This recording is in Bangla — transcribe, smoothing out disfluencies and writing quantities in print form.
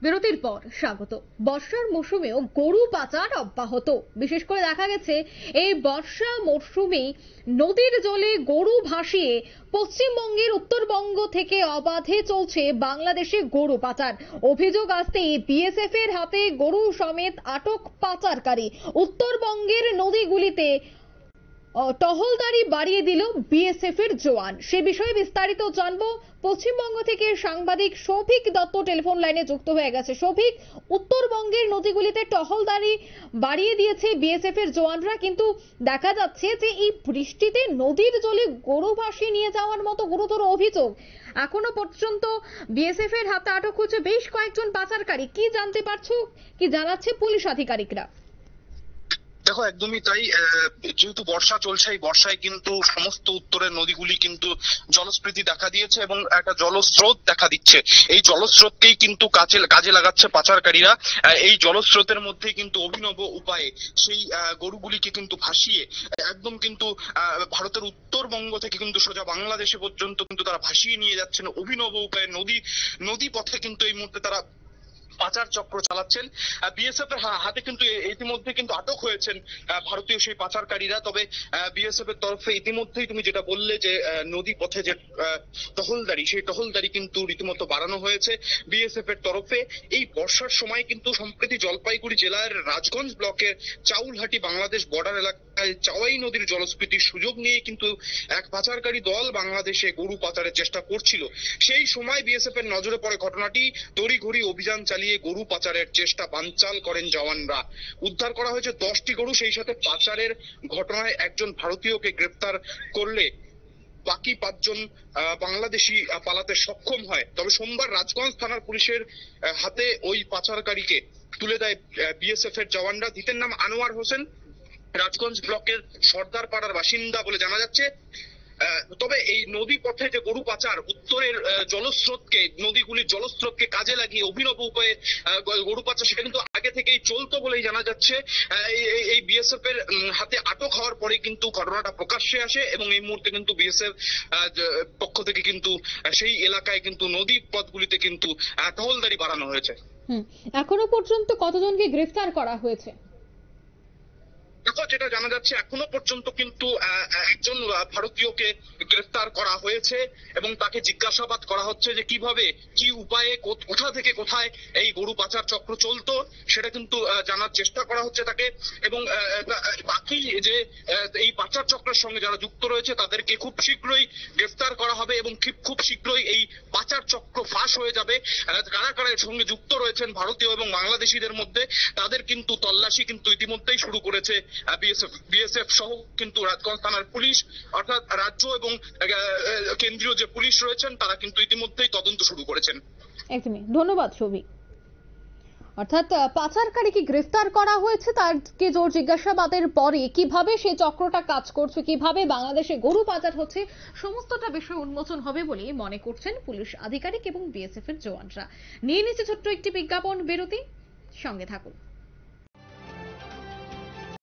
বিরতির পর স্বাগত। বর্ষার মৌসুমেও গরু পাচার অব্যাহত। বিশেষ করে দেখা গেছে এই বর্ষা মৌসুমে নদীর জলে গরু ভাসিয়ে পশ্চিমবঙ্গের উত্তরবঙ্গ থেকে অবাধে চলছে বাংলাদেশে গরু পাচার। অভিযোগ আসতেই বিএসএফ এর হাতে গরু সমেত আটক পাচারকারী। উত্তরবঙ্গের নদীগুলিতে টহলদারি বাড়িয়ে দিল বিএসএফ এর জওয়ান। সে বিষয়ে বিস্তারিত জানবো। পশ্চিমবঙ্গ থেকে সাংবাদিক শফিক দত্ত টেলিফোন লাইনে যুক্ত হয়ে গেছে। শফিক, উত্তরবঙ্গের নদীগুলিতে টহলদারি বাড়িয়ে দিয়েছে বিএসএফ এর জওয়ানরা, কিন্তু দেখা যাচ্ছে যে এই বৃষ্টিতে নদীর জলে গরু ভাসিয়ে নিয়ে যাওয়ার মতো গুরুতর অভিযোগ। এখনো পর্যন্ত বিএসএফ এর হাতে আটক হচ্ছে বেশ কয়েকজন পাচারকারী। কি জানতে পারছো, কি জানাচ্ছে পুলিশ আধিকারিকরা? দেখো, একদমই তাই। যেহেতু বর্ষা চলছে, এই বর্ষায় কিন্তু সমস্ত উত্তরের নদীগুলি কিন্তু জলস্ফীতি দেখা দিয়েছে এবং একটা জলস্রোত দেখা দিচ্ছে। এই জলস্রোতকেই কিন্তু কাজে লাগাচ্ছে পাচারকারীরা। এই জলস্রোতের মধ্যে কিন্তু অভিনব উপায়ে সেই গরুগুলিকে কিন্তু ভাসিয়ে একদম কিন্তু ভারতের উত্তরবঙ্গ থেকে কিন্তু সোজা বাংলাদেশে পর্যন্ত কিন্তু তারা ভাসিয়ে নিয়ে যাচ্ছেন অভিনব উপায়ে। নদী পথে কিন্তু এই মুহূর্তে তারা পাচার চক্র চালাচ্ছেন। বিএসএফ এর হাতে কিন্তু ইতিমধ্যে কিন্তু আটক হয়েছেন ভারতীয় সেই পাচারকারীরা। তবে বিএসএফ এর তরফে ইতিমধ্যেই তুমি যেটা বললে যে নদী পথে যে টহলদারি, সেই টহলদারি কিন্তু রীতিমতো বাড়ানো হয়েছে বিএসএফ এর তরফে। এই বর্ষার সময় কিন্তু সম্প্রতি জলপাইগুড়ি জেলার রাজগঞ্জ ব্লকের চাউলহাটি বাংলাদেশ বর্ডার এলাকায় চাওয়াই নদীর জলস্ফীতির সুযোগ নিয়ে কিন্তু এক পাচারকারী দল বাংলাদেশে গরু পাচারের চেষ্টা করছিল। সেই সময় বিএসএফ এর নজরে পড়ে ঘটনাটি। তড়িঘড়ি অভিযান চালিয়ে গরু পাচারের চেষ্টা বানচাল করেন জওয়ানরা। উদ্ধার করা হয়েছে 10টি গরু। সেই সাথে পাচারের ঘটনায় একজন ভারতীয়কে গ্রেপ্তার করলে বাকি 5 জন বাংলাদেশি পালাতে সক্ষম হয়। তবে সোমবার রাজগঞ্জ থানার পুলিশের হাতে ওই পাচারকারীকে তুলে দেয় বিএসএফ এর জওয়ানরা। ধৃতের নাম আনোয়ার হোসেন, রাজগঞ্জ ব্লকের সর্দার পাড়ার বাসিন্দা বলে জানা যাচ্ছে। তবে এই নদী পথে যে গরু পাচার, উত্তরের নদীগুলির জলস্রোতকে কাজে লাগিয়ে অভিনব উপায়ে গরু পাচার, সেটা কিন্তু আগে থেকেই চলতো বলেই জানা যাচ্ছে। এই বিএসএফ এর হাতে আটক হওয়ার পরে কিন্তু ঘটনাটা প্রকাশ্যে আসে এবং এই মুহূর্তে কিন্তু বিএসএফ পক্ষ থেকে কিন্তু সেই এলাকায় কিন্তু নদী পথগুলিতে কিন্তু টহলদারি বাড়ানো হয়েছে। এখনো পর্যন্ত কতজনকে গ্রেফতার করা হয়েছে? দেখো, যেটা জানা যাচ্ছে এখনো পর্যন্ত কিন্তু একজন ভারতীয়কে গ্রেফতার করা হয়েছে এবং তাকে জিজ্ঞাসাবাদ করা হচ্ছে যে কিভাবে, কি উপায়ে, কোথা থেকে কোথায় এই গরু পাচার চক্র চলতো সেটা কিন্তু জানার চেষ্টা করা হচ্ছে তাকে। এবং বাকি যে এই পাচার চক্রের সঙ্গে যারা যুক্ত রয়েছে তাদেরকে খুব শীঘ্রই গ্রেফতার করা হবে এবং খুব শীঘ্রই এই পাচার চক্র ফাঁস হয়ে যাবে। কারা কারা এর সঙ্গে যুক্ত রয়েছেন ভারতীয় এবং বাংলাদেশিদের মধ্যে, তাদের কিন্তু তল্লাশি কিন্তু ইতিমধ্যেই শুরু করেছে বিএসএফ সহ কিন্তু রাজগঞ্জ থানার পুলিশ, অর্থাৎ রাজ্য এবং কেন্দ্রীয় যে পুলিশ রয়েছেন তারা কিন্তু ইতিমধ্যেই তদন্ত শুরু করেছেন। একদমই, ধন্যবাদ শফিক। অর্থাৎ পাচারকারীকে গ্রেফতার করা হয়েছে, তারকে জোর জিজ্ঞাসাবাদের পরে কিভাবে সেই চক্রটা কাজ করছে, কিভাবে বাংলাদেশে গরু পাচার হচ্ছে, সমস্তটা বিষয় উন্মোচন হবে বলে মনে করছেন পুলিশ আধিকারিক এবং বিএসএফ এর জওয়ানরা। নিয়ে নিচ্ছে ছোট্ট একটি বিজ্ঞাপন বিরতি, সঙ্গে থাকুন।